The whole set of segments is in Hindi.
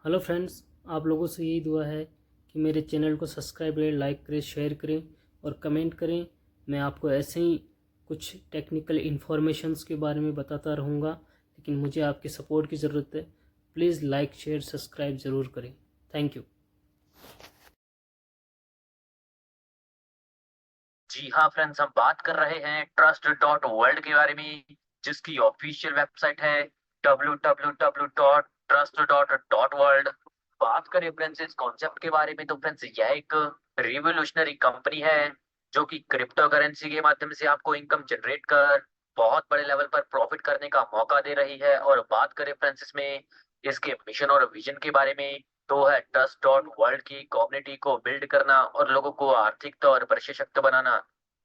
हेलो फ्रेंड्स, आप लोगों से यही दुआ है कि मेरे चैनल को सब्सक्राइब करें, लाइक करें, शेयर करें और कमेंट करें। मैं आपको ऐसे ही कुछ टेक्निकल इन्फॉर्मेशंस के बारे में बताता रहूँगा, लेकिन मुझे आपकी सपोर्ट की ज़रूरत है। प्लीज़ लाइक, शेयर, सब्सक्राइब ज़रूर करें। Thank you. जी हाँ फ्रेंड्स, हम बात कर रहे हैं ट्रस्ट डॉट वर्ल्ड के बारे में, जिसकी ऑफिशियल वेबसाइट है www.trust.world। बात करें फ्रेंड्स इस कॉन्सेप्ट के बारे में, तो फ्रेंड्स यह एक रिवोल्यूशनरी कंपनी है जो कि क्रिप्टो करेंसी के माध्यम से आपको इनकम जनरेट कर बहुत बड़े लेवल पर प्रॉफिट करने का मौका दे रही है। और बात करें फ्रेंड्स इसमें इसके मिशन और विजन के बारे में, तो है ट्रस्ट डॉट वर्ल्ड की कम्युनिटी को बिल्ड करना और लोगों को आर्थिक तौर पर सशक्त बनाना।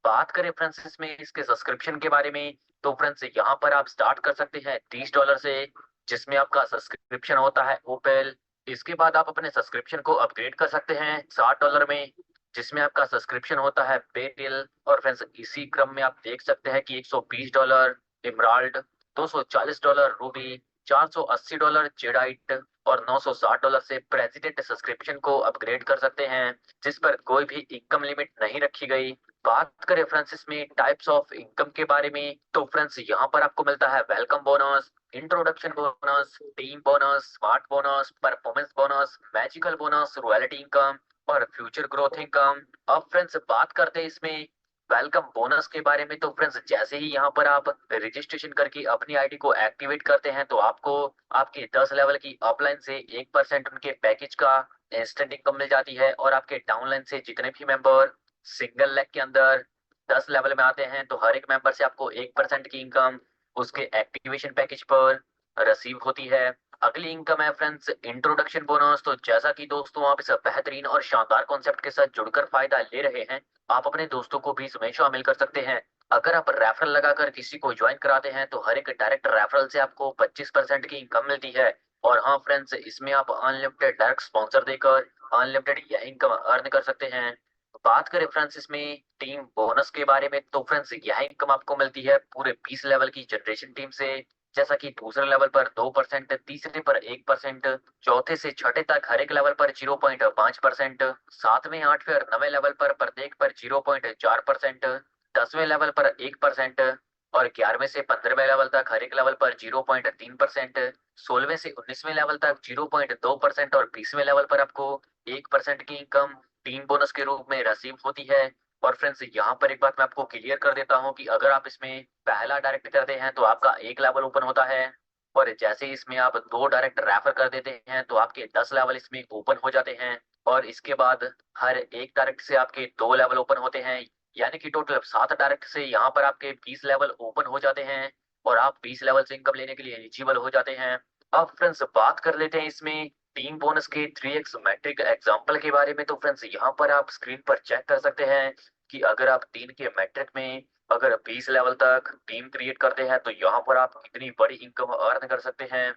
बात करें फ्रेंड्स इसमें इसके सब्सक्रिप्शन के बारे में, तो फ्रेंड्स यहाँ पर आप स्टार्ट कर सकते हैं $30 से, जिसमें आपका सब्सक्रिप्शन होता है ओपेल। इसके बाद आप अपने सब्सक्रिप्शन को अपग्रेड कर सकते हैं $60 में, जिसमें आपका सब्सक्रिप्शन होता है पेटेल। और फ्रेंड्स इसी क्रम में आप देख सकते हैं कि $120 इमराल्ड, $240 रूबी, $480 जेडाइट और $960 से प्रेसिडेंट सब्सक्रिप्शन को अपग्रेड कर सकते हैं, जिस पर कोई भी इनकम लिमिट नहीं रखी गई। बात करें फ्रेंड्स इसमें टाइप्स ऑफ इनकम के बारे में, तो फ्रेंड्स यहाँ पर आपको मिलता है welcome bonus, introduction bonus, team bonus, smart bonus, performance bonus, magical bonus, royalty income और फ्यूचर ग्रोथ इनकम। अब फ्रेंड्स बात करते हैं इसमें वेलकम बोनस के बारे में, तो फ्रेंड्स जैसे ही यहाँ पर आप रजिस्ट्रेशन करके अपनी आईडी को एक्टिवेट करते हैं, तो आपको आपके 10 लेवल की अपलाइन से 1% उनके पैकेज का इंस्टेंट इनकम मिल जाती है। और आपके डाउनलाइन से जितने भी मेंबर सिंगल लेग के अंदर 10 लेवल में आते हैं, तो हर एक मेंबर से आपको 1% की इनकम उसके एक्टिवेशन पैकेज पर रिसीव होती है। अगली इनकम है फ्रेंड्स इंट्रोडक्शन बोनस। तो जैसा कि दोस्तों आप इस बेहतरीन और शानदार कॉन्सेप्ट के साथ जुड़कर फायदा ले रहे हैं, आप अपने दोस्तों को भी इसमें शामिल कर सकते हैं। अगर आप रेफरल लगाकर किसी को ज्वाइन कराते हैं, तो हर एक डायरेक्ट रेफरल से आपको 25% की इनकम मिलती है। और हाँ फ्रेंड्स, इसमें आप अनलिमिटेड डायरेक्ट स्पॉन्सर देकर अनलिमिटेड यह इनकम अर्न कर सकते हैं। बात करें फ्रेंड्स इसमें टीम बोनस के बारे में, तो फ्रेंड्स यह इनकम आपको मिलती है पूरे 20 लेवल की जनरेशन टीम से। जैसा कि दूसरे लेवल पर 2%, तीसरे पर 1%, चौथे से छठे तक हर एक लेवल पर 0.5%, सातवें, आठवें और नवे लेवल पर प्रत्येक पर 0.4%, 10वें लेवल पर 1%, और 11वें से 15वें लेवल तक हर एक लेवल पर 0.3%, 16वें से 19वें लेवल तक 0.2% और 20वें लेवल पर आपको 1% की इनकम टीम बोनस के रूप में रिसीव होती है। और फ्रेंड्स यहाँ पर एक बात मैं आपको क्लियर कर देता हूँ कि अगर आप इसमें पहला डायरेक्ट करते हैं, तो आपका एक लेवल ओपन होता है। और जैसे ही इसमें आप दो डायरेक्ट रेफर कर देते हैं, तो आपके 10 लेवल इसमें ओपन हो जाते हैं। और इसके बाद हर एक डायरेक्ट से आपके दो लेवल ओपन होते हैं, यानी कि टोटल 7 डायरेक्ट से यहाँ पर आपके 20 लेवल ओपन हो जाते हैं और आप 20 लेवल से इनकम लेने के लिए एलिजिबल हो जाते हैं। अब फ्रेंड्स बात कर लेते हैं इसमें टीम बोनस के 3x मैट्रिक एग्जाम्पल के बारे में। तो फ्रेंड्स यहाँ पर आप स्क्रीन पर चेक कर सकते हैं कि अगर आप 3 के मैट्रिक में अगर 20 लेवल तक टीम क्रिएट करते हैं, तो यहाँ पर आप कितनी बड़ी इनकम अर्न कर सकते हैं।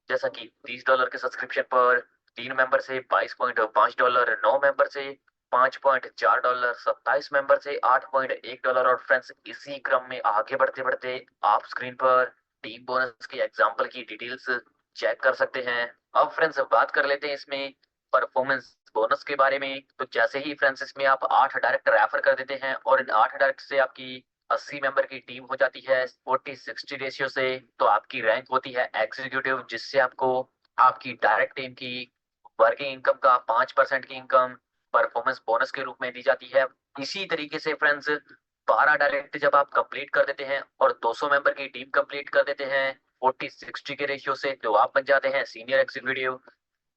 जैसा कि $30 के सब्सक्रिप्शन पर 3 मेंबर से $22.5, 9 मेंबर से $5.4, 27 मेंबर से $8.1। और फ्रेंड्स इसी क्रम में आगे बढ़ते बढ़ते आप स्क्रीन पर टीम बोनस के एग्जाम्पल की डिटेल्स चेक कर सकते हैं। अब फ्रेंड्स बात कर लेते हैं इसमें परफॉर्मेंस बोनस के बारे में। तो जैसे ही फ्रेंड्स इसमें आप 8 डायरेक्ट रेफर कर देते हैं और इन 8 डायरेक्ट से आपकी 80 मेंबर की टीम हो जाती है 40-60 रेशियो से, तो आपकी रैंक होती है एग्जीक्यूटिव, जिससे आपको आपकी डायरेक्ट टीम की वर्किंग इनकम का 5% की इनकम परफॉर्मेंस बोनस के रूप में दी जाती है। इसी तरीके से फ्रेंड्स 12 डायरेक्ट जब आप कंप्लीट कर देते हैं और 200 मेंबर की टीम कंप्लीट कर देते हैं 40-60 के रेशियो से, तो आप बन जाते हैं सीनियर एग्जीक्यूटिव,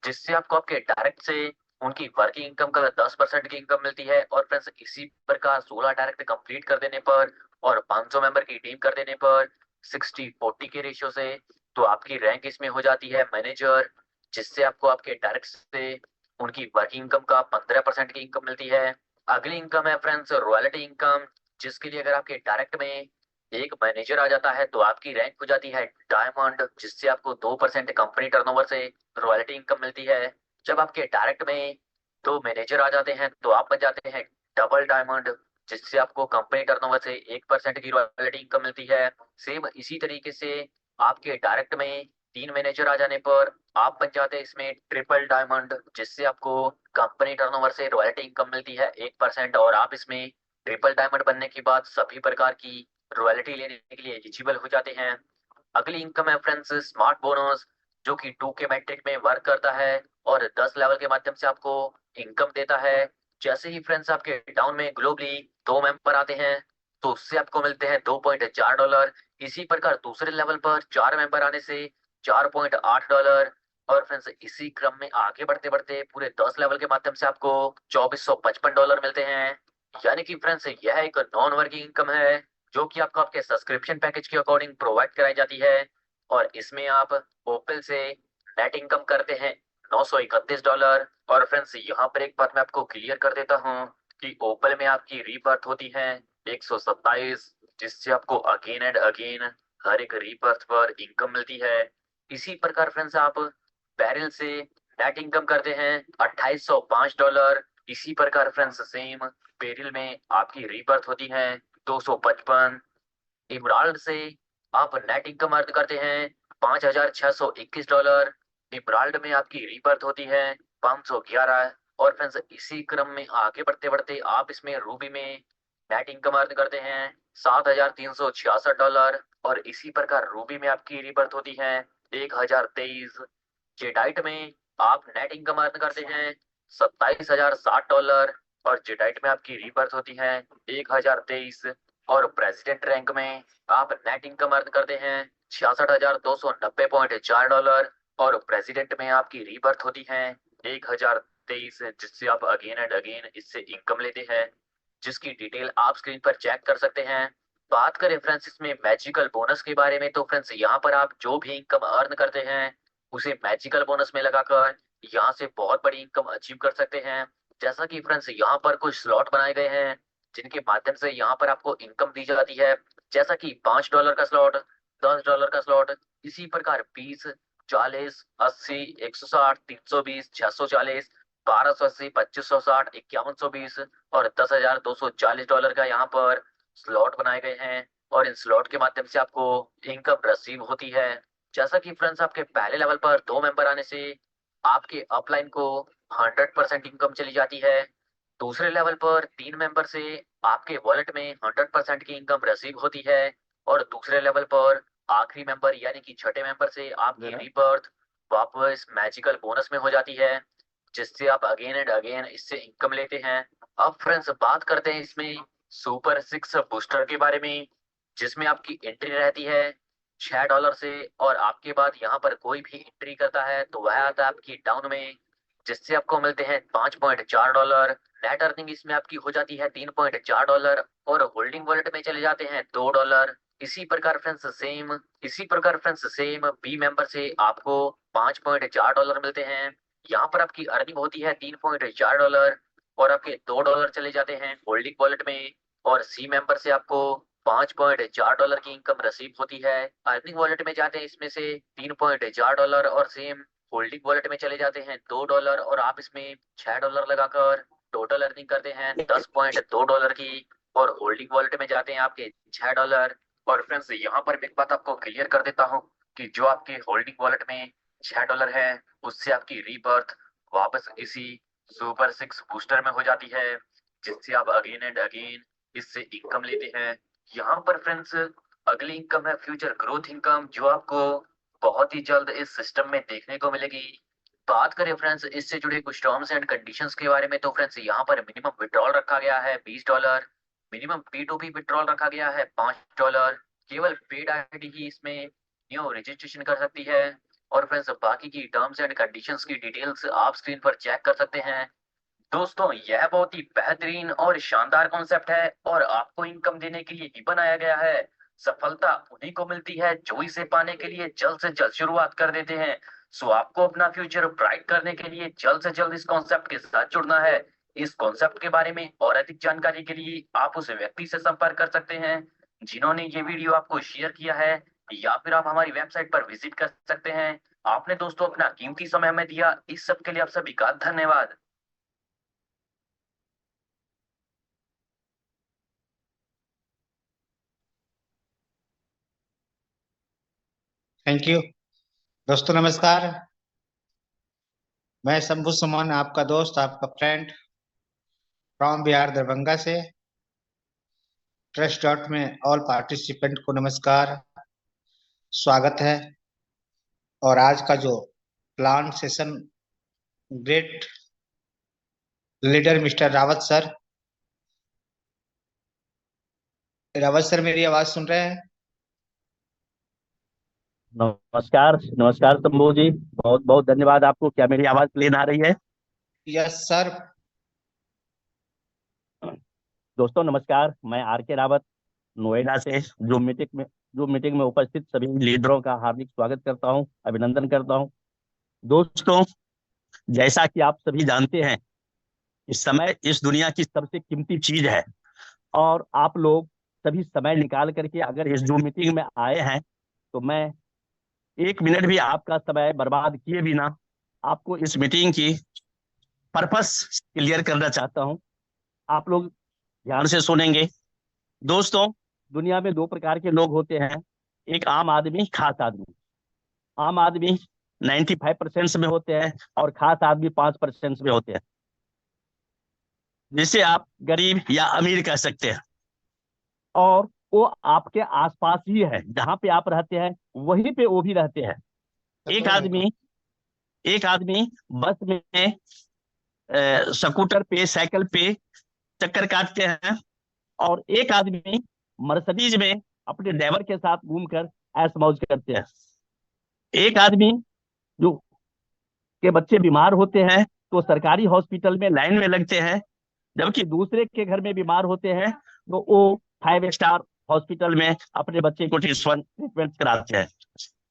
जिससे आपको आपके डायरेक्ट से उनकी वर्किंग इनकम का 10% की इनकम मिलती है। और फ्रेंड्स इसी प्रकार 16 डायरेक्ट कंप्लीट कर देने पर और 500 मेंबर की टीम कर देने पर 60-40 के रेशियो से, तो आपकी रैंक इसमें हो जाती है मैनेजर, जिससे आपको आपके डायरेक्ट से उनकी वर्किंग इनकम का 15% की इनकम मिलती है। अगली इनकम है फ्रेंड्स रॉयल्टी इनकम, जिसके लिए अगर आपके डायरेक्ट में एक मैनेजर आ जाता है, तो आपकी रैंक हो जाती है डायमंड, जिससे आपको 2% कंपनी टर्नओवर से रॉयल्टी इनकम मिलती है। जब आपके डायरेक्ट में दो मैनेजर आ जाते हैं, तो आप बन जाते हैं डबल डायमंड, जिससे आपको कंपनी टर्नओवर से 1% की रॉयल्टी इनकम मिलती है। सेम इसी तरीके से आपके डायरेक्ट में 3 मैनेजर आ जाने पर आप बन जाते हैं इसमें ट्रिपल डायमंड, जिससे आपको कंपनी टर्नओवर से रॉयल्टी इनकम मिलती है 1%। और आप इसमें ट्रिपल डायमंड बनने के बाद सभी प्रकार की रॉयल्टी लेने के लिए एलिजिबल हो जाते हैं। अगली इनकम है फ्रेंड्स स्मार्ट बोनस, जो कि 2K मैट्रिक में वर्क करता है और 10 लेवल के माध्यम से आपको इनकम देता है। जैसे ही फ्रेंड्स आपके टाउन में ग्लोबली 2 मेंबर आते हैं तो उससे आपको मिलते हैं $2.4। इसी प्रकार दूसरे लेवल पर 4 मेंबर आने से $4.8। और फ्रेंड्स इसी क्रम में आगे बढ़ते बढ़ते पूरे 10 लेवल के माध्यम से आपको $2455 मिलते हैं। यानी कि फ्रेंड्स यह एक नॉन वर्किंग इनकम है, जो कि आपको आपके सब्सक्रिप्शन पैकेज के अकॉर्डिंग प्रोवाइड कराई जाती है। और इसमें आप ओपल से नेट इनकम करते हैं $931। और फ्रेंड्स यहाँ पर एक बात मैं आपको क्लियर कर देता हूँ कि ओपल में आपकी रीबर्थ होती है 127, जिससे आपको अगेन एंड अगेन हर एक रीबर्थ पर इनकम मिलती है। इसी प्रकार फ्रेंड्स आप बैरल से नेट इनकम करते हैं $2805। इसी प्रकार फ्रेंड्स सेम पेरिल में आपकी रीबर्थ होती है 255। इमराल्ड से आप नेट इनकम अर्न करते हैं $5621। इमराल्ड में आपकी रीबर्थ होती है 511। और फ्रेंड्स इसी क्रम में आगे बढ़ते बढ़ते आप इसमें रूबी में नेट इनकम अर्न करते हैं $7366। और इसी प्रकार रूबी में आपकी रीबर्थ होती है 1023। जेडाइट में आप नेट इनकम अर्न करते हैं $27,060। और जेडाइट में आपकी रीबर्थ होती है 1023। और प्रेसिडेंट रैंक में आप नेट इनकम अर्न करते हैं $66,290.4। और प्रेसिडेंट में आपकी रीबर्थ होती है 1023, जिससे आप अगेन एंड अगेन इससे इनकम लेते हैं, जिसकी डिटेल आप स्क्रीन पर चेक कर सकते हैं। बात करें फ्रेंड्स इसमें मैजिकल बोनस के बारे में, तो फ्रेंड्स यहाँ पर आप जो भी इनकम अर्न करते हैं उसे मैजिकल बोनस में लगाकर यहाँ से बहुत बड़ी इनकम अचीव कर सकते हैं। जैसा कि फ्रेंड्स यहाँ पर कुछ स्लॉट बनाए गए हैं जिनके माध्यम से यहाँ पर आपको इनकम दी जाती है, जैसा कि $5 का स्लॉट, $10 का स्लॉट। इसी प्रकार 20, 40, 80, 160, 320, 640, 1280, 2560, 5120 और $10,240 का यहाँ पर स्लॉट बनाए गए हैं। और इन स्लॉट के माध्यम से आपको इनकम रिसीव होती है। जैसा कि फ्रेंड्स आपके पहले लेवल पर 2 मेंबर आने से आपके अपलाइन को 100% इनकम चली जाती है। दूसरे लेवल पर 3 मेंबर से आपके वॉलेट में 100% की इनकम रिसीव होती है। और दूसरे लेवल पर आखिरी मेंबर यानी कि छठे मेंबर से आपकी रीबर्थ वापस मैजिकल बोनस में हो जाती है, जिससे आप अगेन एंड अगेन इससे इनकम लेते हैं। अब फ्रेंड्स बात करते हैं इसमें सुपर 6 बूस्टर के बारे में, जिसमें आपकी एंट्री रहती है $6 से। और आपके बाद यहाँ पर कोई भी एंट्री करता है तो वह आता है आपकी डाउन में, जिससे आपको मिलते हैं $5.4। नेट अर्निंग इसमें आपकी हो जाती है $3.4। और होल्डिंग वॉलेट में चले जाते हैं $2। इसी प्रकार फ्रेंड्स सेम बी मेंबर से आपको $5.4 मिलते हैं। यहाँ पर आपकी अर्निंग होती है $3.4। और आपके $2 चले जाते हैं होल्डिंग वॉलेट में। और सी मेंबर से आपको $5.4 की इनकम रिसीव होती है। अर्निंग वॉलेट में जाते हैं इसमें से $3.4। और सेम होल्डिंग वॉलेट में चले जाते हैं $2। और आप इसमें $6 लगाकर टोटल अर्निंग करते हैं $10.2 की। और होल्डिंग वॉलेट में जाते हैं आपके $6। और फ्रेंड्स यहाँ पर मैं एक बात आपको क्लियर कर देता हूँ कि जो आपके होल्डिंग वॉलेट में $6 है उससे आपकी रीबर्थ वापस इसी सुपर 6 बूस्टर में हो जाती है, जिससे आप अगेन एंड अगेन इससे इनकम लेते हैं। यहाँ पर फ्रेंड्स अगली इनकम है फ्यूचर ग्रोथ इनकम, जो आपको बहुत ही जल्द इस सिस्टम में देखने को मिलेगी। बात करें फ्रेंड्स इससे जुड़े कुछ टर्म्स एंड कंडीशंस के बारे में, तो फ्रेंड्स यहाँ पर मिनिमम विड्रॉल रखा गया है $20, मिनिमम P2P विड्रॉल रखा गया है $5। केवल पेड आईडी ही इसमें न्यू रजिस्ट्रेशन कर सकती है। और फ्रेंड्स बाकी की टर्म्स एंड कंडीशंस की डिटेल्स आप स्क्रीन पर चेक कर सकते हैं। दोस्तों यह बहुत ही बेहतरीन और शानदार कॉन्सेप्ट है और आपको इनकम देने के लिए ही बनाया गया है। सफलता उन्हीं को मिलती है जो इसे पाने के लिए जल्द से जल्द शुरुआत कर देते हैं। सो आपको अपना फ्यूचर ब्राइट करने के लिए जल्द से जल्द इस कॉन्सेप्ट के साथ जुड़ना है। इस कॉन्सेप्ट के बारे में और अधिक जानकारी के लिए आप उस व्यक्ति से संपर्क कर सकते हैं जिन्होंने ये वीडियो आपको शेयर किया है, या फिर आप हमारी वेबसाइट पर विजिट कर सकते हैं। आपने दोस्तों अपना कीमती समय हमें दिया, इस सब के लिए आप सभी का धन्यवाद। Thank you. दोस्तों नमस्कार। मैं शंभु सुमन, आपका दोस्त, आपका फ्रेंड फ्रॉम बिहार दरभंगा से। ट्रस्ट डॉट में ऑल पार्टिसिपेंट को नमस्कार, स्वागत है। और आज का जो plan session, great leader mister Rawat sir. Rawat sir, मेरी आवाज सुन रहे हैं? नमस्कार नमस्कार शंभू जी, बहुत बहुत धन्यवाद आपको। क्या मेरी आवाज क्लीन आ रही है? Yes sir. दोस्तों नमस्कार, मैं आर के रावत नोएडा से जो मीटिंग में उपस्थित सभी लीडरों का हार्दिक स्वागत करता हूं, अभिनंदन करता हूं। दोस्तों, जैसा कि आप सभी जानते हैं, इस समय इस दुनिया की सबसे कीमती चीज है। और आप लोग सभी समय निकाल करके अगर इस जूम मीटिंग में आए हैं, तो मैं एक मिनट भी आपका समय बर्बाद किए बिना आपको इस मीटिंग की पर्पस क्लियर करना चाहता हूं। आप लोग ध्यान से सुनेंगे। दोस्तों, दुनिया में दो प्रकार के लोग होते हैं, एक आम आदमी, खास आदमी। आम आदमी 95% में होते हैं और खास आदमी 5% में होते हैं, जिसे आप गरीब या अमीर कह सकते हैं। और वो आपके आसपास ही है, जहां पे आप रहते हैं वहीं पे वो भी रहते हैं। एक आदमी एक आदमी बस में, स्कूटर पे, साइकिल पे चक्कर काटते हैं, और एक आदमी मर्सिडीज में अपने ड्राइवर के साथ घूमकर ऐश मौज करते हैं। एक आदमी जो के बच्चे बीमार होते हैं तो सरकारी हॉस्पिटल में लाइन में लगते हैं, जबकि दूसरे के घर में बीमार होते हैं तो वो 5 स्टार हॉस्पिटल में अपने बच्चे को ट्रीटमेंट कराते हैं।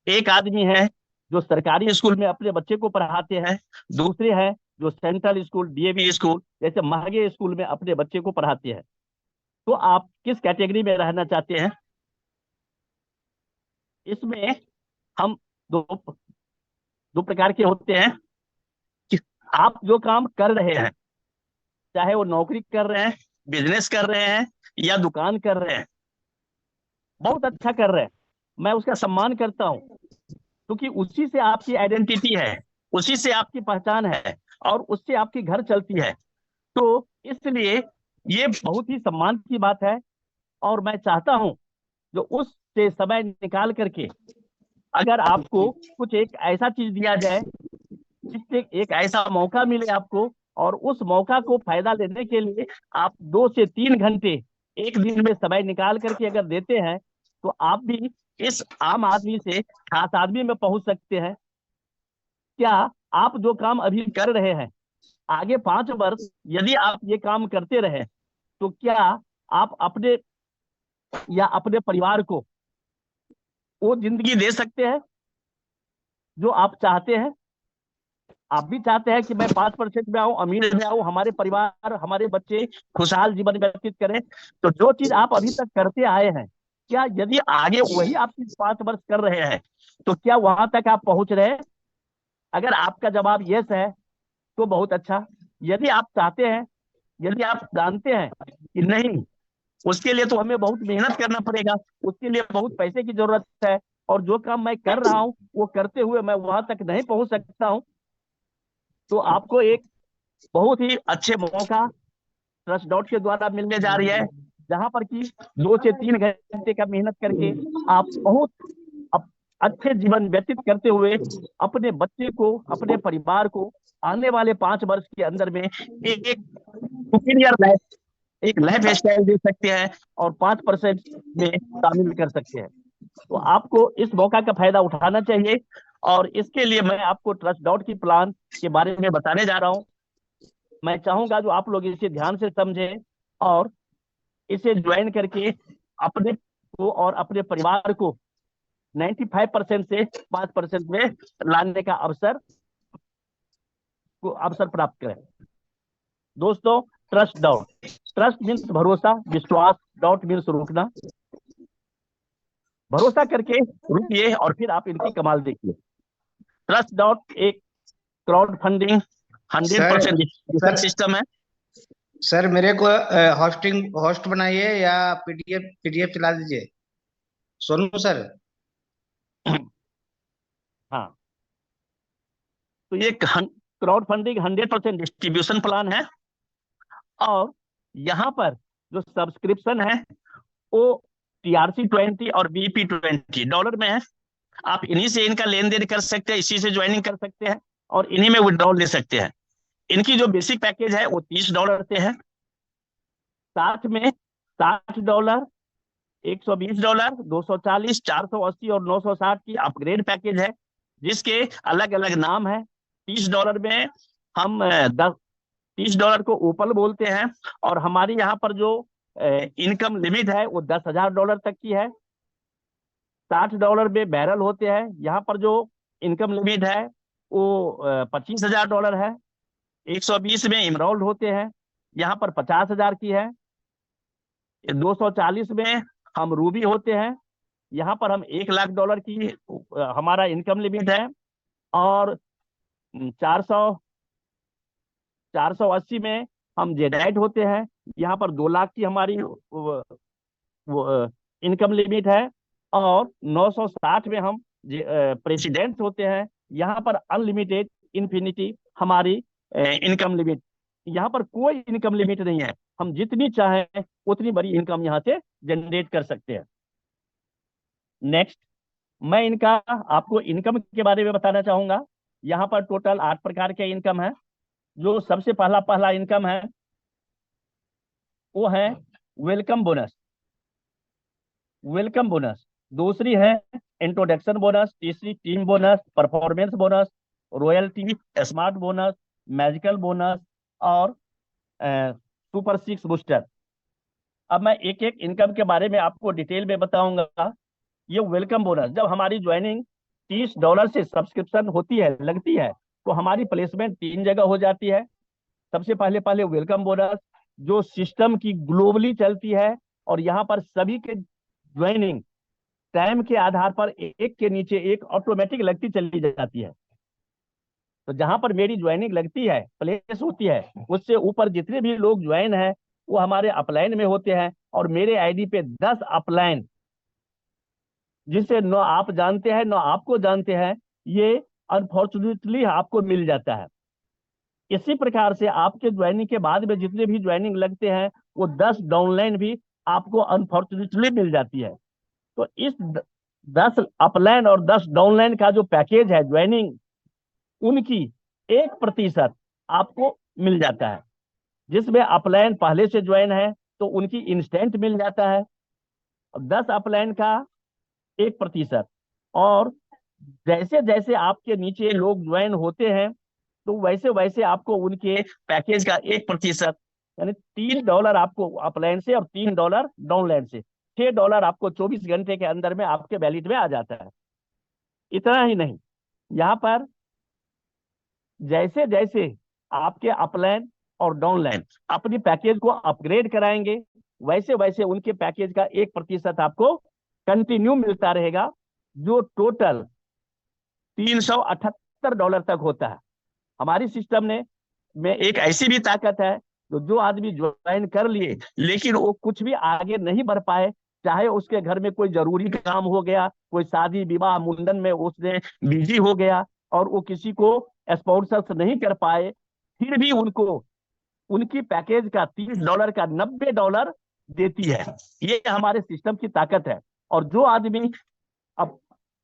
एक आदमी है जो सरकारी स्कूल में अपने बच्चे को पढ़ाते हैं, दूसरे हैं जो सेंट्रल स्कूल, डीएवी स्कूल जैसे महंगे स्कूल में अपने बच्चे को पढ़ाते हैं। तो आप किस कैटेगरी में रहना चाहते हैं? इसमें हम दो दो प्रकार के होते हैं कि आप जो काम कर रहे हैं, चाहे वो नौकरी कर रहे हैं, बिजनेस कर रहे हैं या दुकान कर रहे हैं, बहुत अच्छा कर रहे हैं, मैं उसका सम्मान करता हूँ, क्योंकि उसी से आपकी आइडेंटिटी है, उसी से आपकी पहचान है और उससे आपकी घर चलती है। तो इसलिए ये बहुत ही सम्मान की बात है। और मैं चाहता हूं जो उससे समय निकाल करके अगर आपको कुछ एक ऐसा चीज दिया जाए, जिससे एक ऐसा मौका मिले आपको, और उस मौका को फायदा लेने के लिए आप 2 से 3 घंटे एक दिन में समय निकाल करके अगर देते हैं, तो आप भी इस आम आदमी से खास आदमी में पहुंच सकते हैं। क्या आप जो काम अभी कर रहे हैं, आगे 5 वर्ष यदि आप ये काम करते रहे, तो क्या आप अपने या अपने परिवार को वो जिंदगी दे सकते हैं जो आप चाहते हैं? आप भी चाहते हैं कि मैं 5% में आऊं, अमीर में आऊं, हमारे परिवार, हमारे बच्चे खुशहाल जीवन व्यतीत करें। तो जो चीज आप अभी तक करते आए हैं, क्या यदि आगे वही आप 5 वर्ष कर रहे हैं, तो क्या वहां तक आप पहुंच रहे हैं? अगर आपका जवाब यस है तो बहुत अच्छा। यदि आप चाहते हैं, यदि आप जानते हैं कि नहीं, उसके लिए तो हमें बहुत मेहनत करना पड़ेगा, उसके लिए बहुत पैसे की जरूरत है, और जो काम मैं कर रहा हूं वो करते हुए मैं वहां तक नहीं पहुंच सकता हूं, तो आपको एक बहुत ही अच्छे मौका ट्रस्ट डॉट के द्वारा मिलने जा रही है, जहां पर कि 2 से 3 घंटे का मेहनत करके आप बहुत अच्छे जीवन व्यतीत करते हुए अपने बच्चे को, अपने परिवार को आने वाले 5 वर्ष के अंदर में एक सुपीरियर लाइफ, एक लाइफ स्टाइल दे सकते हैं और 5% में शामिल कर सकते हैं। तो आपको इस मौका का फायदा उठाना चाहिए, और इसके लिए मैं आपको ट्रस्ट डॉट की प्लान के बारे में बताने जा रहा हूं। मैं चाहूंगा जो आप लोग इसे ध्यान से समझें और इसे ज्वाइन करके अपने को और अपने परिवार को 95% से 5% में लाने का अवसर प्राप्त करें। दोस्तों, ट्रस्ट डॉट, ट्रस्ट मीन्स भरोसा, विश्वास, डॉट मीन्स रुकना। भरोसा करके रुकिए और फिर आप इनकी कमाल देखिए। ट्रस्ट डॉट एक क्राउड फंडिंग 100% सर सिस्टम है। सर, मेरे को होस्ट बनाइए या पीडीएफ चला दीजिए। सोनू सर। हाँ, तो ये क्राउड फंडिंग 100% डिस्ट्रीब्यूशन प्लान है। और यहाँ पर जो सब्सक्रिप्शन है वो TRC-20 और BP-20 डॉलर में है। आप इन्हीं से इनका लेन देन कर सकते हैं, इसी से ज्वाइनिंग कर सकते हैं और इन्हीं में विड्रॉल ले सकते हैं। इनकी जो बेसिक पैकेज है वो $30 से है। साथ में $60, $120, $240, $480 और $960 की अपग्रेड पैकेज है, जिसके अलग अलग नाम है। $30 में हम $30 को ओपल बोलते हैं, और हमारी यहाँ पर जो इनकम लिमिट है वो $10,000 तक की है। $60 में बैरल होते हैं, यहाँ पर जो इनकम लिमिट है वो $25,000 है। 120 में इमरोल्ड होते हैं, यहाँ पर 50,000 की है। 240 में हम रूबी होते हैं, यहाँ पर हम $1,00,000 की हमारा इनकम लिमिट है। और 480 में हम जेडाइट होते हैं, यहाँ पर 2 लाख की हमारी इनकम लिमिट है। और 960 में हम प्रेसिडेंट होते हैं, यहाँ पर अनलिमिटेड इन्फिनिटी हमारी इनकम लिमिट। यहाँ पर कोई इनकम लिमिट नहीं है, हम जितनी चाहें उतनी बड़ी इनकम यहाँ से जनरेट कर सकते हैं। नेक्स्ट, मैं इनका आपको इनकम के बारे में बताना चाहूंगा। यहाँ पर टोटल 8 प्रकार के इनकम है। जो सबसे पहला इनकम है वो है वेलकम बोनस। दूसरी है इंट्रोडक्शन बोनस। तीसरी team bonus, performance bonus, royalty, smart bonus, magical bonus और सुपर 6 बूस्टर। अब मैं एक एक इनकम के बारे में आपको डिटेल में बताऊंगा। ये वेलकम बोनस, जब हमारी ज्वाइनिंग $30 से सब्सक्रिप्शन होती है, लगती है, तो हमारी प्लेसमेंट 3 जगह हो जाती है। सबसे पहले वेलकम बोनस जो सिस्टम की ग्लोबली चलती है, और यहाँ पर सभी के ज्वाइनिंग टाइम के आधार पर एक के नीचे एक ऑटोमेटिक लगती चली जाती है। तो जहां पर मेरी ज्वाइनिंग लगती है, प्लेस होती है, उससे ऊपर जितने भी लोग ज्वाइन है वो हमारे अपलाइन में होते हैं। और मेरे आईडी पे 10 अपलाइन, जिसे न आप जानते हैं न आपको जानते हैं, ये अनफॉर्चुनेटली आपको मिल जाता है। इसी प्रकार से आपके ज्वाइनिंग के बाद में जितने भी ज्वाइनिंग लगते हैं वो 10 डाउनलाइन भी आपको अनफॉर्चुनेटली मिल जाती है। तो इस 10 अपलाइन और 10 डाउनलाइन का जो पैकेज है ज्वाइनिंग, उनकी 1% आपको मिल जाता है। जिसमें अपलाइन पहले से ज्वाइन है तो उनकी इंस्टेंट मिल जाता है 10 अपलाइन का 1%। और जैसे जैसे आपके नीचे लोग ज्वाइन होते हैं तो वैसे वैसे आपको उनके पैकेज का 1%, यानी $3 आपको अपलाइन से और $3 डाउनलाइन से, $6 आपको 24 घंटे के अंदर में आपके वैलेट में आ जाता है। इतना ही नहीं, यहाँ पर जैसे जैसे आपके अपलाइन और डाउनलाइन अपनी पैकेज को अपग्रेड कराएंगे, वैसे वैसे उनके पैकेज का 1% आपको कंटिन्यू मिलता रहेगा, जो टोटल $378 तक होता है। हमारी सिस्टम में एक ऐसी भी ताकत है, जो आदमी ज्वाइन कर लिए लेकिन वो कुछ भी आगे नहीं बढ़ पाए, चाहे उसके घर में कोई जरूरी काम हो गया, कोई शादी विवाह मुंडन में उसने बिजी हो गया और वो किसी को स्पॉन्सर नहीं कर पाए, फिर भी उनको उनकी पैकेज का $30 का $90 देती है। ये हमारे सिस्टम की ताकत है। और जो आदमी अब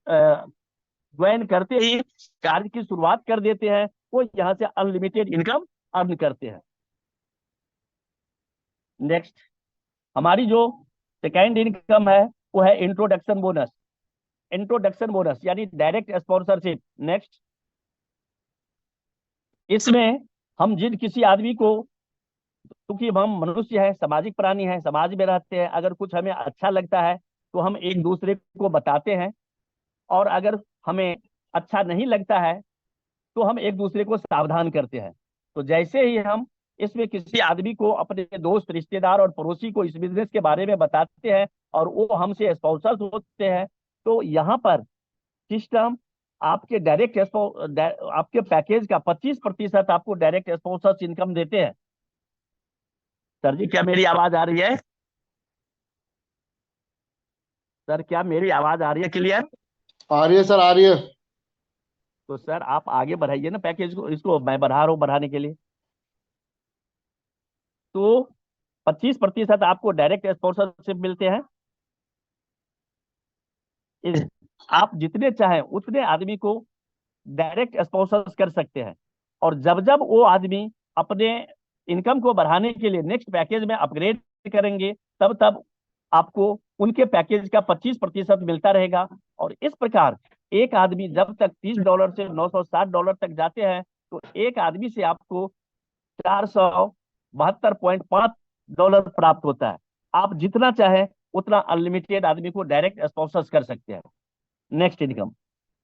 ज्वाइन करते ही कार्य की शुरुआत कर देते हैं, वो यहाँ से अनलिमिटेड इनकम अर्न करते हैं। नेक्स्ट, हमारी जो सेकेंड इनकम है वो है इंट्रोडक्शन बोनस यानी डायरेक्ट स्पॉन्सरशिप। नेक्स्ट, इसमें हम जिन किसी आदमी को, क्योंकि हम मनुष्य है, सामाजिक प्राणी है, समाज में रहते हैं, अगर कुछ हमें अच्छा लगता है तो हम एक दूसरे को बताते हैं, और अगर हमें अच्छा नहीं लगता है तो हम एक दूसरे को सावधान करते हैं। तो जैसे ही हम इसमें किसी आदमी को, अपने दोस्त, रिश्तेदार और पड़ोसी को इस बिजनेस के बारे में बताते हैं और वो हमसे स्पॉन्सर होते हैं, तो यहाँ पर सिस्टम आपके आपके पैकेज का 25% आपको डायरेक्ट स्पॉन्सर इनकम देते हैं। सर जी, क्या मेरी आवाज आ रही है? सर, क्या मेरी आवाज आ रही है क्लियर? आ रही है सर, आ रही है। तो सर आप आगे बढ़ाइए ना पैकेज को, इसको मैं बढ़ा रहा हूँ बढ़ाने के लिए। तो 25% आपको डायरेक्ट स्पॉन्सरशिप मिलते हैं। आप जितने चाहें उतने आदमी को डायरेक्ट स्पॉन्सर कर सकते हैं। और जब जब वो आदमी अपने इनकम को बढ़ाने के लिए नेक्स्ट पैकेज में अपग्रेड करेंगे, तब तब आपको उनके पैकेज का 25% मिलता रहेगा। और इस प्रकार एक आदमी जब तक $30 से $960 तक जाते हैं, तो एक आदमी से आपको $472.5 प्राप्त होता है। आप जितना चाहे उतना अनलिमिटेड आदमी को डायरेक्ट स्पॉन्सर कर सकते हैं। नेक्स्ट इनकम,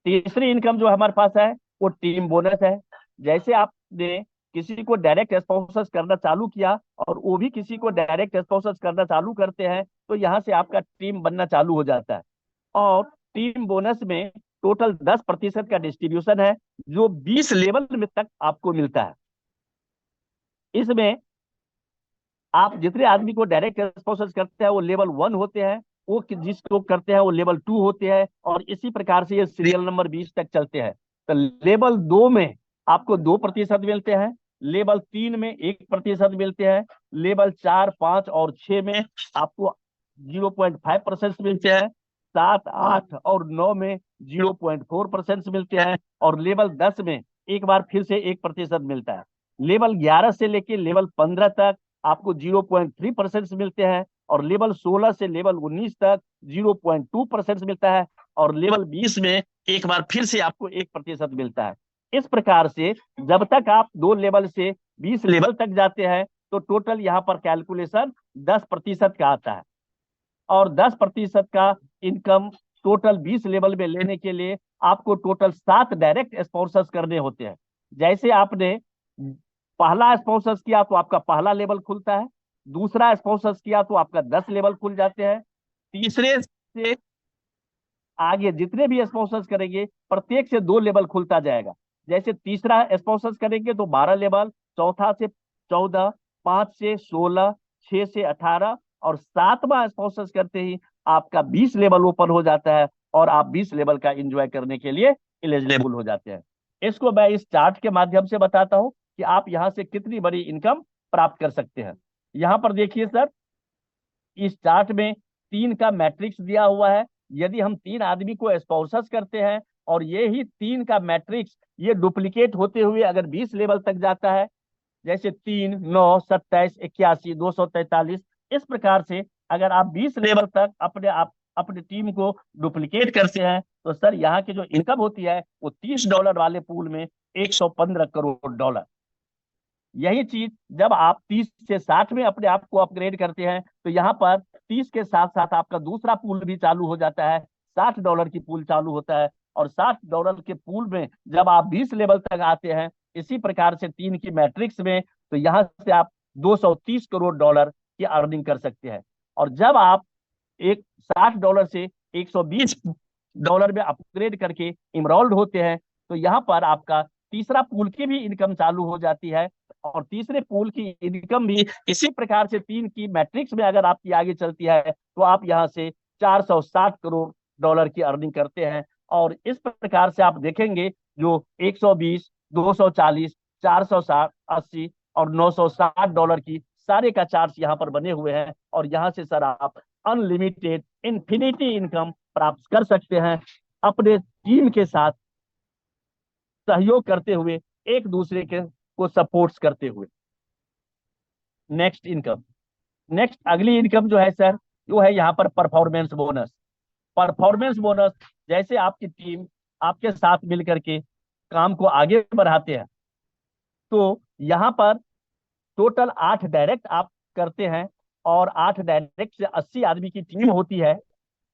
तीसरी इनकम जो हमारे पास है वो टीम बोनस है। जैसे आपने किसी को डायरेक्ट स्पॉन्सर करना चालू किया और वो भी किसी को डायरेक्ट स्पॉन्सर करना चालू करते हैं, तो यहाँ से आपका टीम बनना चालू हो जाता है। और टीम बोनस में टोटल 10% का डिस्ट्रीब्यूशन है, जो 20 लेवल में तक आपको मिलता है। इसमें आप जितने आदमी को डायरेक्ट स्पॉन्सर करते हैं वो लेवल 1 होते हैं, वो जिसको करते हैं वो लेवल 2 होते हैं, और इसी प्रकार से ये सीरियल नंबर 20 तक चलते हैं। तो लेवल 2 में आपको 2% मिलते हैं, लेवल 3 में 1% मिलते हैं, लेवल 4, 5 और 6 में आपको 0.5% मिलते हैं, 7, 8 और 9 में 0.4% मिलते हैं, और लेवल 10 में एक बार फिर से 1% मिलता है। लेवल 11 से लेके लेवल 15 तक आपको 0.3% मिलते हैं, और लेवल 16 से लेवल 19 तक 0.2% मिलता है, और लेवल 20 में एक बार फिर से आपको 1% मिलता है। इस प्रकार से जब तक आप 2 लेवल से 20 लेवल तक जाते हैं, तो टोटल यहाँ पर कैलकुलेशन 10% का आता है। और 10% का इनकम टोटल 20 लेवल में लेने के लिए आपको टोटल 7 डायरेक्ट स्पॉन्सर्स करने होते हैं। जैसे आपने पहला स्पॉन्सर्स किया तो आपका पहला लेवल खुलता है, दूसरा स्पॉन्सर्स किया तो आपका 10 लेवल खुल जाते हैं, तीसरे से आगे जितने भी स्पॉन्सर्स करेंगे प्रत्येक से 2 लेवल खुलता जाएगा। जैसे तीसरा स्पॉन्सर्स करेंगे तो 12 लेवल, चौथा से 14, 5 से 16, 6 से 18, और 7वां स्पॉन्सर्स करते ही आपका 20 लेवल ओपन हो जाता है, और आप 20 लेवल का एंजॉय करने के लिए एलिजिबल हो जाते हैं। इसको मैं इस चार्ट के माध्यम से बताता हूं कि आप यहाँ से कितनी बड़ी इनकम प्राप्त कर सकते हैं। यहाँ पर देखिए सर, इस चार्ट में 3 का मैट्रिक्स दिया हुआ है। यदि हम 3 आदमी को स्पॉन्सर करते हैं और ये ही 3 का मैट्रिक्स ये डुप्लीकेट होते हुए अगर 20 लेवल तक जाता है, जैसे 3, 9, 27, 81, 243, इस प्रकार से अगर आप 20 लेवल तक अपने टीम को डुप्लीकेट करते हैं, तो सर यहाँ की जो इनकम होती है वो $30 वाले पूल में $115 करोड़। यही चीज जब आप 30 से 60 में अपने आप को अपग्रेड करते हैं, तो यहाँ पर 30 के साथ साथ आपका दूसरा पूल भी चालू हो जाता है, $60 की पूल चालू होता है। और $60 के पूल में जब आप 20 लेवल तक आते हैं, इसी प्रकार से 3 की मैट्रिक्स में, तो यहाँ से आप $230 करोड़ की अर्निंग कर सकते हैं। और जब आप एक $60 से $120 में अपग्रेड करके इमरोल्ड होते हैं, तो यहाँ पर आपका तीसरा पूल की भी इनकम चालू हो जाती है। और तीसरे पूल की इनकम भी इसी प्रकार से 3 की मैट्रिक्स में अगर आपकी आगे चलती है, तो आप यहाँ से $460 करोड़ की अर्निंग करते हैं। और इस प्रकार से आप देखेंगे जो 120, 240, 460, 80 और $960 की सारे का चार्ट यहाँ पर बने हुए हैं। और यहाँ से सर आप अनलिमिटेड इन्फिनिटी इनकम प्राप्त कर सकते हैं, अपने टीम के साथ सहयोग करते हुए, एक दूसरे के को सपोर्ट्स करते हुए। नेक्स्ट इनकम, नेक्स्ट अगली इनकम जो है सर, वो है यहाँ पर परफॉर्मेंस बोनस। परफॉर्मेंस बोनस, जैसे आपकी टीम आपके साथ मिलकर के काम को आगे बढ़ाते हैं, तो यहाँ पर टोटल 8 डायरेक्ट आप करते हैं, और 8 डायरेक्ट से 80 आदमी की टीम होती है,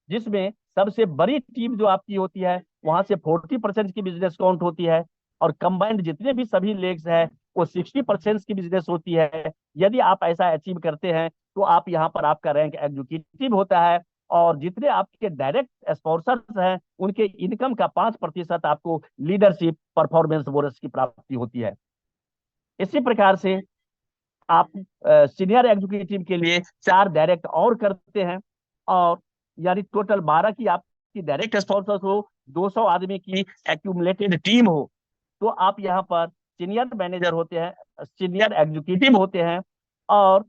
जिसमें सबसे बड़ी टीम जो आपकी होती है वहां से 40% की बिजनेस काउंट होती है, और कंबाइंड जितने भी सभी लेग्स हैं वो 60% की बिजनेस होती है। यदि आप ऐसा अचीव करते हैं, तो आप यहाँ पर आपका रैंक एग्जीक्यूटिव होता है, और जितने आपके डायरेक्ट स्पॉन्सर्स हैं उनके इनकम का 5% आपको लीडरशिप परफॉर्मेंस बोनस की प्राप्ति होती है। इसी प्रकार से आप सीनियर एग्जीक्यूटिव के लिए 4 डायरेक्ट और करते हैं, और यानी टोटल 12 की आपकी डायरेक्ट स्पॉन्सर्स हो, 200 आदमी की एक्यूमुलेटेड टीम हो, तो आप यहाँ पर सीनियर मैनेजर होते हैं, सीनियर एग्जीक्यूटिव होते हैं, और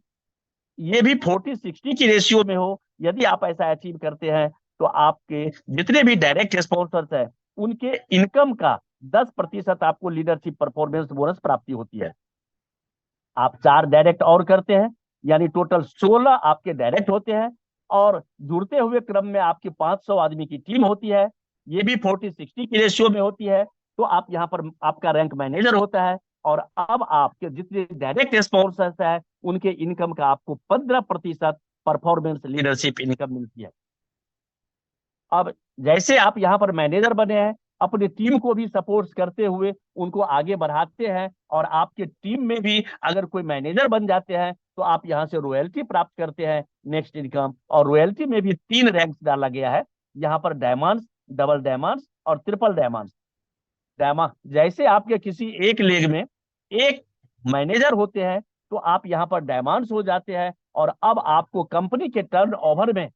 ये भी 40-60 की रेशियो में हो। यदि आप ऐसा अचीव करते हैं तो आपके जितने भी डायरेक्ट स्पॉन्सर्स हैं उनके इनकम का 10% आपको लीडरशिप परफॉर्मेंस बोनस प्राप्ति होती है। आप 4 डायरेक्ट और करते हैं, यानी टोटल 16 आपके डायरेक्ट होते हैं, और जुड़ते हुए क्रम में आपकी 500 आदमी की टीम होती है, ये भी 40-60 की रेशियो में होती है। तो आप यहाँ पर आपका रैंक मैनेजर होता है, और अब आपके जितने डायरेक्ट स्पॉन्सर्स है उनके इनकम का आपको 15% परफॉर्मेंस लीडरशिप इनकम मिलती है। अब जैसे आप यहाँ पर मैनेजर बने हैं, अपनी टीम को भी सपोर्ट करते हुए उनको आगे बढ़ाते हैं, और आपके टीम में भी अगर कोई मैनेजर बन जाते हैं तो आप यहाँ से रॉयल्टी प्राप्त करते हैं, नेक्स्ट इनकम। और रॉयल्टी में भी 3 रैंक्स डाला गया है यहाँ पर, डायमंड्स, डबल डायमंड्स और ट्रिपल डायमंड्स। डायमंड जैसे आपके किसी एक लेग में एक मैनेजर होते हैं तो आप यहाँ पर डायमंड्स हो जाते हैं, और अब आपको कंपनी के टर्न ओवर में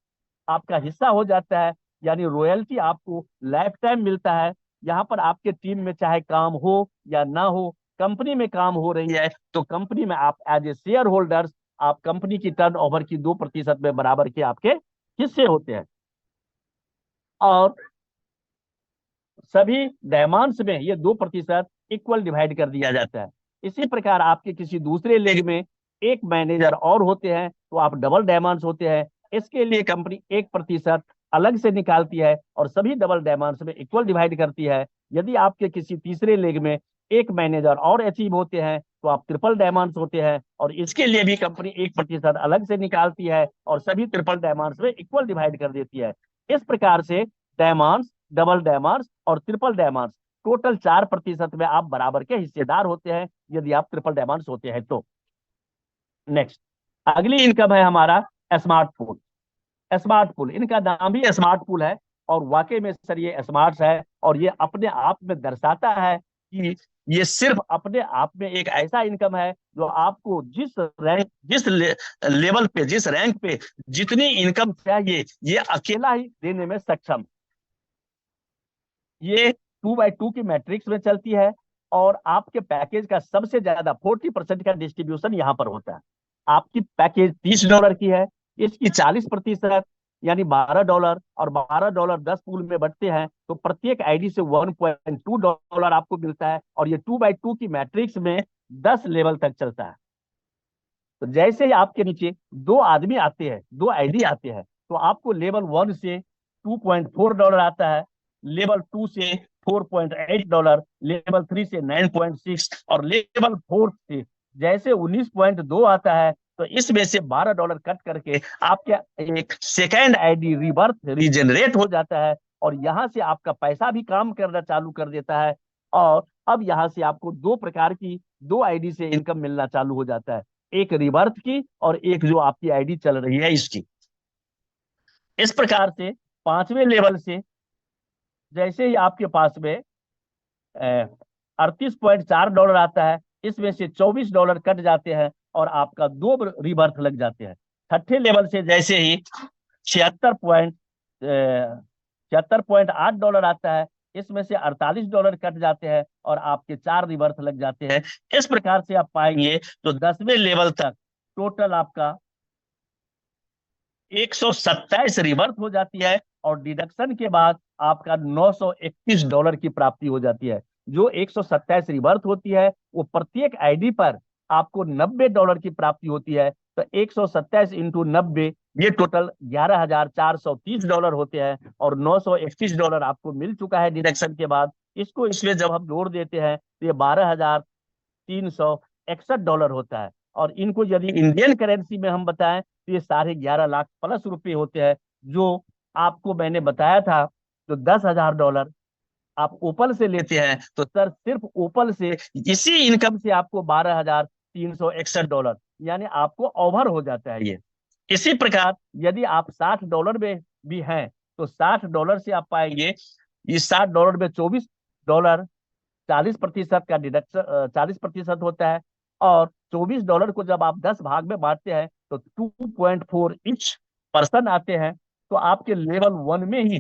आपका हिस्सा हो जाता है, यानी रॉयल्टी आपको लाइफ टाइम मिलता है। यहाँ पर आपके टीम में चाहे काम हो या ना हो, कंपनी में काम हो रही है तो कंपनी में आप एज ए शेयर होल्डर्स आप कंपनी की टर्न ओवर की 2% में बराबर के आपके हिस्से होते हैं, और सभी डायमंड्स में ये 2% इक्वल डिवाइड कर दिया जाता है। इसी प्रकार आपके किसी दूसरे लेग में एक मैनेजर और होते हैं तो आप डबल डायमंड्स होते हैं, इसके लिए कंपनी 1% अलग से निकालती है और सभी डबल डायमंड्स में इक्वल डिवाइड करती है। यदि आपके किसी तीसरे लेग में एक मैनेजर और अचीव होते हैं तो आप ट्रिपल डायमंड्स होते हैं, और इसके लिए भी कंपनी 1% अलग से निकालती है और सभी ट्रिपल डायमंड्स में इक्वल डिवाइड कर देती है। इस प्रकार से डायमंड्स, डबल डायमंड्स और ट्रिपल डायमंड्स टोटल 4% में आप बराबर के हिस्सेदार होते हैं यदि आप ट्रिपल डायमंड्स होते हैं तो। नेक्स्ट, अगली इनकम है हमारा स्मार्टफोन। स्मार्टफोन, इनका नाम भी स्मार्टफोन है, और वाकई में सर ये स्मार्ट है, और ये अपने आप में दर्शाता है कि ये सिर्फ अपने आप में एक ऐसा इनकम है जो आपको जिस रैंक, जिस लेवल पे, जिस रैंक पे जितनी इनकम चाहिए ये अकेला ही देने में सक्षम। ये 2x2 की मैट्रिक्स में चलती है, और आपके पैकेज का सबसे ज्यादा 40% का डिस्ट्रीब्यूशन यहाँ पर होता है। आपकी पैकेज $30 की है, इसकी 40% यानी $12, और $12 10 पूल में बढ़ते हैं तो प्रत्येक आईडी से $1.2 आपको मिलता है, और ये 2x2 की मैट्रिक्स में 10 लेवल तक चलता है। तो जैसे ही आपके नीचे 2 आदमी आते हैं, 2 आईडी आते हैं, तो आपको लेवल 1 से $2.4 आता है, लेवल 2 से $4.8, लेवल 3 से 9.6, और लेवल 4 से जैसे 19.2 आता है तो इसमें से $12 कट करके आपका एक सेकेंड आईडी रिबर्थ रीजनरेट हो जाता है, और यहाँ से आपका पैसा भी काम करना चालू कर देता है, और अब यहाँ से आपको 2 प्रकार की 2 आईडी से इनकम मिलना चालू हो जाता है, एक रिबर्थ की और एक जो आपकी आईडी चल रही है इसकी। इस प्रकार से 5वें लेवल से जैसे ही आपके पास में $38.4 आता है, इसमें से $24 कट जाते हैं और आपका 2 रिबर्थ लग जाते हैं। 6ठे लेवल से जैसे ही 76.8 आता है, इसमें से $48 कट जाते हैं और आपके 4 रिबर्थ लग जाते हैं। इस प्रकार से आप पाएंगे तो 10वें लेवल तक टोटल आपका 127 रिवर्स हो जाती है, और डिडक्शन के बाद आपका $931 की प्राप्ति हो जाती है। जो 127 रिवर्स होती है वो प्रत्येक आईडी पर आपको $90 की प्राप्ति होती है, तो 127 इंटू 90 ये टोटल $11,430 होते हैं, और $931 आपको मिल चुका है डिडक्शन के बाद। इसको इसमें जब हम जोड़ देते हैं तो ये $12,361 होता है, और इनको यदि इंडियन करेंसी में हम बताएं तो ये 11.5 लाख प्लस रुपए होते हैं। जो आपको मैंने बताया था तो $10,000 आप ओपल से लेते हैं, तो सर सिर्फ ओपल से इसी इनकम से आपको $12,361 यानी आपको ओवर हो जाता है ये। इसी प्रकार यदि आप $60 में भी हैं तो $60 से आप पाएंगे, इस $60 में $24 40% का डिडक्शन 40% होता है, और $24 को जब आप 10 भाग में बांटते हैं तो 2.4 ईच पर्सन आते हैं, तो आपके लेवल 1 में ही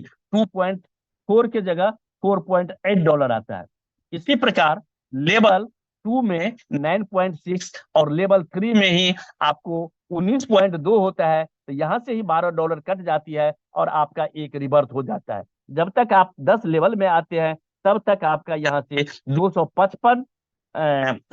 4 की जगह $4.8 आता है। इसी प्रकार लेवल 2 में 9.6 और लेवल 3 में ही आपको 19.2 होता है। तो यहाँ से ही $12 कट जाती है और आपका एक रिवर्थ हो जाता है। जब तक आप 10 लेवल में आते हैं तब तक आपका यहाँ से 255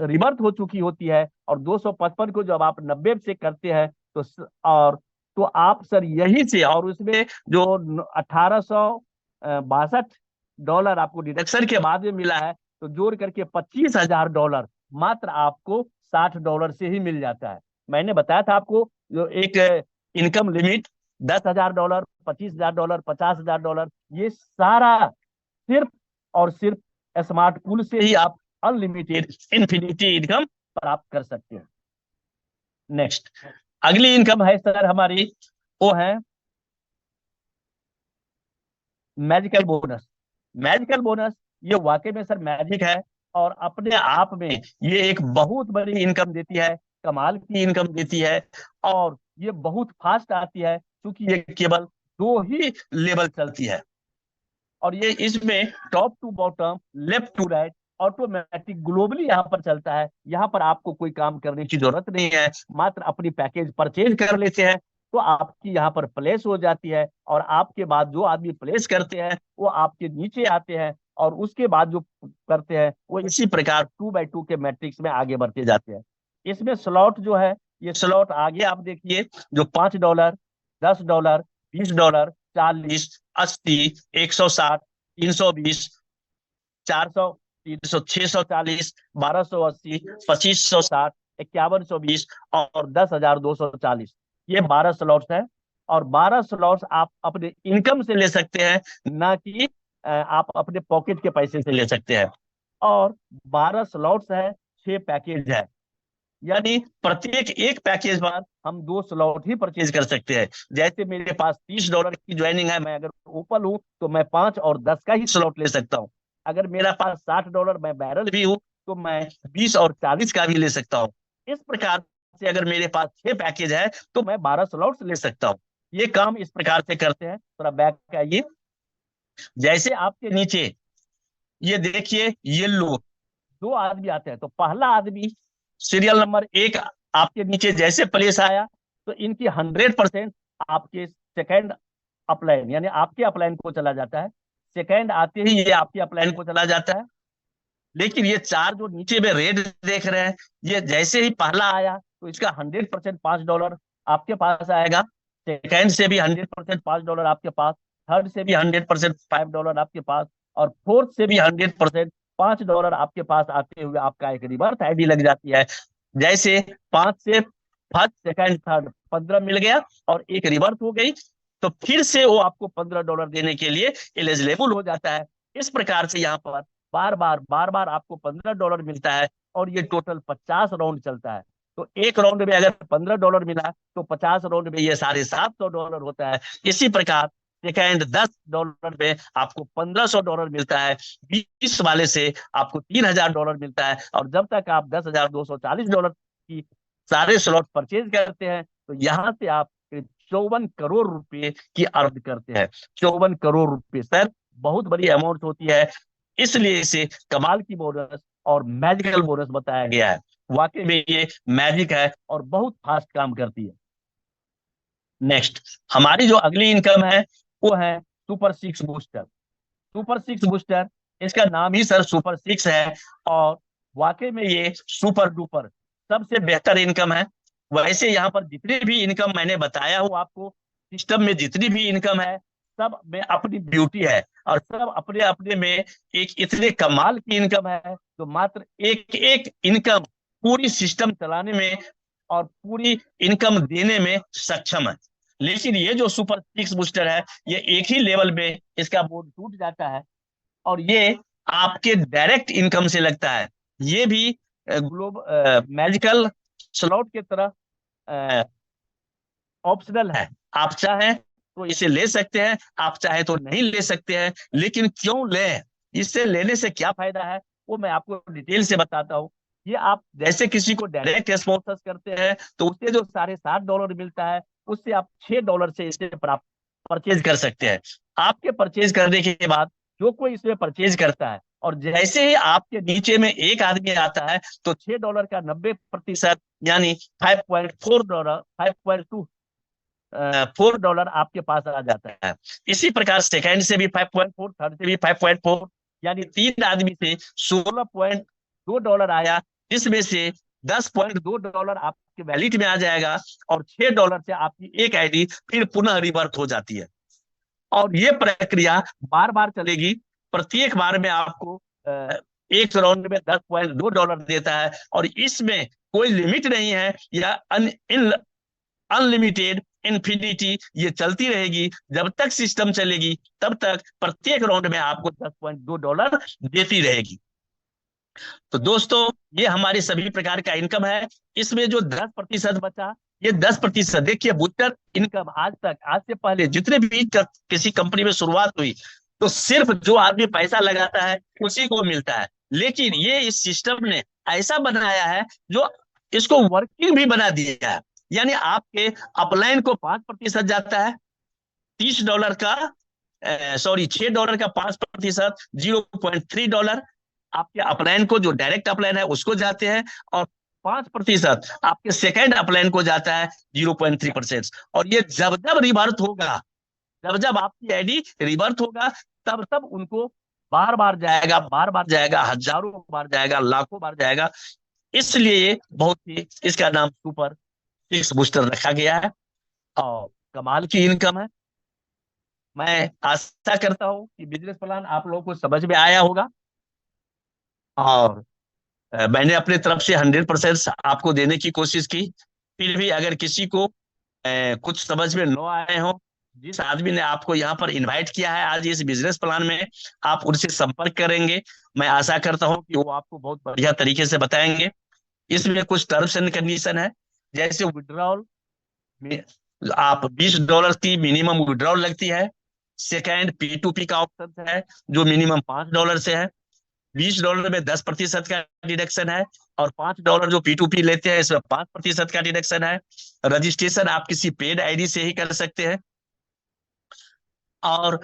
रिवर्थ हो चुकी होती है, और 255 को जब आप 90 से करते हैं तो आप सर यही से, और उसमें जो $1862 आपको डिडक्शन के बाद में मिला है, तो जोड़ करके $25,000 मात्र आपको $60 से ही मिल जाता है। मैंने बताया था आपको जो एक इनकम लिमिट $10,000, $25,000, $50,000, ये सारा सिर्फ और सिर्फ स्मार्ट पूल से ही आप अनलिमिटेड इन्फिनिटी इनकम प्राप्त कर सकते हैं। नेक्स्ट अगली इनकम है सर हमारी, वो है मैजिकल बोनस। मैजिकल बोनस ये वाकई में सर मैजिक है, और अपने आप में ये एक बहुत बड़ी इनकम देती है, कमाल की इनकम देती है, और ये बहुत फास्ट आती है क्योंकि ये केवल 2 ही लेवल चलती है, और ये इसमें top to bottom, left to right automatic globally यहाँ पर चलता है। यहाँ पर आपको कोई काम करने की जरूरत नहीं है, मात्र अपनी पैकेज परचेज कर लेते हैं तो आपकी यहाँ पर प्लेस हो जाती है, और आपके बाद जो आदमी प्लेस करते हैं वो आपके नीचे आते हैं, और उसके बाद जो करते हैं वो इसी प्रकार 2x2 के मैट्रिक्स में आगे बढ़ते जाते हैं। इसमें स्लॉट जो है, ये स्लॉट आगे आप देखिए, जो $5, $10, $20, 40, 80, 160, 320, 400, 300, 640, 1280, 2560, 5120 और 10,240, ये 12 स्लॉट्स है। और 12 स्लॉट्स आप अपने इनकम से ले सकते हैं, ना कि आप अपने पॉकेट के पैसे से ले सकते हैं। और 12 स्लॉट्स है, 6 पैकेज है, यानी प्रत्येक एक पैकेज बाद हम 2 स्लॉट ही परचेज कर सकते हैं। जैसे मेरे पास $30 की ज्वाइनिंग है, मैं अगर ओपन हूं तो मैं 5 और 10 का ही स्लॉट ले सकता हूं। अगर मेरा पास $60 मैं बैरल भी हूं तो मैं 20 और 40 का भी ले सकता हूं। इस प्रकार से अगर मेरे पास 6 पैकेज है तो मैं 12 स्लॉट्स ले सकता हूं। ये काम इस प्रकार से करते हैं। थोड़ा बैक आइए, जैसे आपके नीचे ये देखिए येलो 2 आदमी आते हैं, तो पहला आदमी सीरियल नंबर 1 आपके नीचे जैसे प्लेस आया तो इनकी 100% आपके सेकंड अपलाइन यानी आपके अपलाइन को चला जाता है। सेकंड आते ही ये आपके अपलाइन को चला जाता है। लेकिन ये 4 जो नीचे में रेड देख रहे हैं, ये जैसे ही पहला आया तो इसका 100% $5 आपके पास आएगा, सेकंड से भी 100% $5 आपके पास, थर्ड से भी 100% $5 आपके पास, और फोर्थ से भी 100% $5 आपके पास आते हुए आपका एक रिवर्स आईडी लग जाती है। जैसे 5 से फर्स्ट सेकंड थर्ड 15 मिल गया और एक रिवर्स हो गई, तो फिर से वो आपको $15 देने के लिए एलिजिबल हो जाता है। इस प्रकार से यहाँ पर बार बार आपको $15 मिलता है, और ये टोटल 50 राउंड चलता है। तो एक राउंड में अगर $15 मिला तो 50 राउंड में ये $750 होता है। इसी प्रकार सेकेंड $10 में आपको $1,500 मिलता है, 20 वाले से आपको $3,000 मिलता है, और जब तक आप $10,240 की सारे स्लॉट परचेज करते हैं तो यहाँ से आप 54 करोड़ रुपए की अर्न करते हैं। 54 करोड़ रुपए सर बहुत बड़ी अमाउंट होती है, इसलिए इसे कमाल की बोनस और मैजिकल बोनस बताया गया है। वाकई में ये मैजिक है और बहुत फास्ट काम करती है। नेक्स्ट हमारी जो अगली इनकम है वो है सुपर 6 बूस्टर। सुपर 6 बूस्टर, इसका नाम ही सर सुपर 6 है, और वाकई में ये सुपर डुपर सबसे बेहतर इनकम है। वैसे यहाँ पर जितनी भी इनकम मैंने बताया हूँ आपको, सिस्टम में जितनी भी इनकम है सब में अपनी ब्यूटी है, और सब अपने अपने में एक इतने कमाल की इनकम है तो मात्र एक एक इनकम पूरी सिस्टम चलाने में और पूरी इनकम देने में सक्षम है। लेकिन ये जो सुपर 6 बूस्टर है, ये एक ही लेवल में इसका बोर्ड टूट जाता है, और ये आपके डायरेक्ट इनकम से लगता है। ये भी मैजिकल स्लॉट की तरह ऑप्शनल है, आप चाहें तो इसे ले सकते हैं, आप चाहे तो नहीं ले सकते हैं। लेकिन क्यों लें, इससे लेने से क्या फायदा है वो मैं आपको डिटेल से बताता हूँ। ये आप जैसे किसी को डायरेक्ट स्पॉन्सर करते हैं तो उससे जो $60 मिलता है उससे आप $6 से इसे प्राप्त परचेज कर सकते हैं। आपके परचेज करने के बाद जो कोई इसमें परचेज करता है, और जैसे ही आपके नीचे में एक आदमी आता है तो $6 का 90% यानी $5.4, $5.2 आपके पास आ जाता है। इसी प्रकार सेकंड से भी 5.4, थर्ड से भी 5.4, यानी 3 आदमी से $16.2 आया, जिसमें से $10.2 आपके वैलेट में आ जाएगा, और $6 से आपकी एक आईडी फिर पुनः रिवर्थ हो जाती है। और ये प्रक्रिया बार बार चलेगी। प्रत्येक बार में आपको एक राउंड में $10.2 देता है, और इसमें कोई लिमिट नहीं है, या अनलिमिटेड इन्फिनिटी ये चलती रहेगी। जब तक सिस्टम चलेगी तब तक प्रत्येक राउंड में आपको $10.2 देती रहेगी। तो दोस्तों, ये हमारी सभी प्रकार का इनकम है। इसमें जो 10% बचा, ये 10% देखिए, बूस्टर इनकम आज तक, आज से पहले जितने भी किसी कंपनी में शुरुआत हुई तो सिर्फ जो आदमी पैसा लगाता है उसी को मिलता है। लेकिन ये इस सिस्टम ने ऐसा बनाया है जो इसको वर्किंग भी बना दिया है। यानी आपके अपलाइन को 5% जाता है, $30 का $6 का 5%, $0.3 आपके अपलाइन को, जो डायरेक्ट अपलाइन है उसको जाते हैं, और 5% आपके सेकंड अपलाइन को जाता है, 0.3%। और ये जब जब रिवर्थ होगा, जब जब आपकी आईडी रिवर्थ होगा, तब तब उनको बार बार जाएगा, हजारों बार जाएगा, लाखों बार जाएगा। इसलिए बहुत ही इसका नाम सुपर फिक्स बूस्टर रखा गया है, और कमाल की इनकम है। मैं आशा करता हूं कि बिजनेस प्लान आप लोगों को समझ में आया होगा, और मैंने अपने तरफ से 100% आपको देने की कोशिश की। फिर भी अगर किसी को कुछ समझ में न आए हो, जिस आदमी ने आपको यहाँ पर इनवाइट किया है आज इस बिजनेस प्लान में, आप उनसे संपर्क करेंगे। मैं आशा करता हूँ कि वो आपको बहुत बढ़िया तरीके से बताएंगे। इसमें कुछ टर्म्स एंड कंडीशन है, जैसे विड्रॉल में आप $20 की मिनिमम विड्रॉल लगती है। सेकेंड P2P का ऑप्शन है जो मिनिमम $5 से है। $20 में 10% का डिडक्शन है, और $5 जो P2P लेते हैं इसमें 5% का डिडक्शन है। रजिस्ट्रेशन आप किसी पेड आईडी से ही कर सकते हैं। और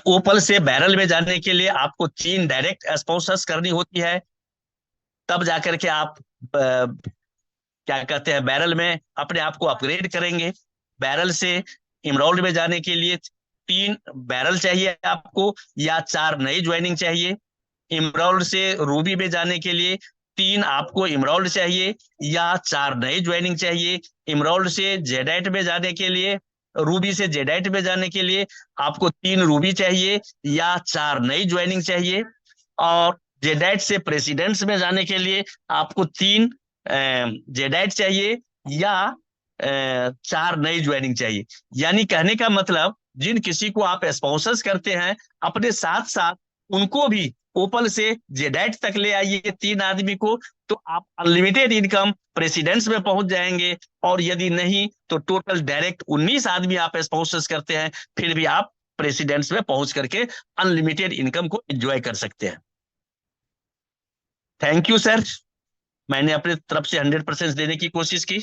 ओपल से बैरल में जाने के लिए आपको 3 डायरेक्ट स्पॉन्सर्स करनी होती है, तब जाकर के आप क्या कहते हैं, बैरल में अपने आप को अपग्रेड करेंगे। बैरल से इमराल्ड में जाने के लिए 3 बैरल चाहिए आपको, या 4 नई ज्वाइनिंग चाहिए। इमराल्ड से रूबी में जाने के लिए 3 आपको इमराल्ड चाहिए, या 4 नई ज्वाइनिंग चाहिए। इमराल्ड से जेडाइट में जाने के लिए, रूबी से जेडाइट में जाने के लिए आपको 3 रूबी चाहिए, या 4 नई ज्वाइनिंग चाहिए। और जेडाइट से प्रेसिडेंट्स में जाने के लिए आपको 3 जेडाइट चाहिए, या 4 नई ज्वाइनिंग चाहिए। यानी कहने का मतलब, जिन किसी को आप स्पॉन्सर्स करते हैं, अपने साथ साथ उनको भी ओपल से जेडाइट तक ले आइए 3 आदमी को, तो आप अनलिमिटेड इनकम प्रेसिडेंट्स में पहुंच जाएंगे। और यदि नहीं तो टोटल डायरेक्ट 19 आदमी आप स्पॉन्सर्स करते हैं, फिर भी आप प्रेसिडेंट्स में पहुंच करके अनलिमिटेड इनकम को एंजॉय कर सकते हैं। थैंक यू सर, मैंने अपने तरफ से 100% देने की कोशिश की।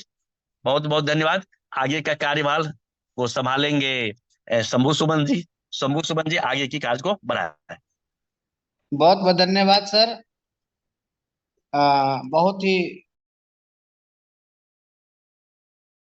बहुत बहुत धन्यवाद। आगे का कार्यभार वो संभालेंगे शंभू सुमन जी। शंभू सुमन जी आगे की कार्य को बढ़ाएं। बहुत बहुत धन्यवाद सर। बहुत ही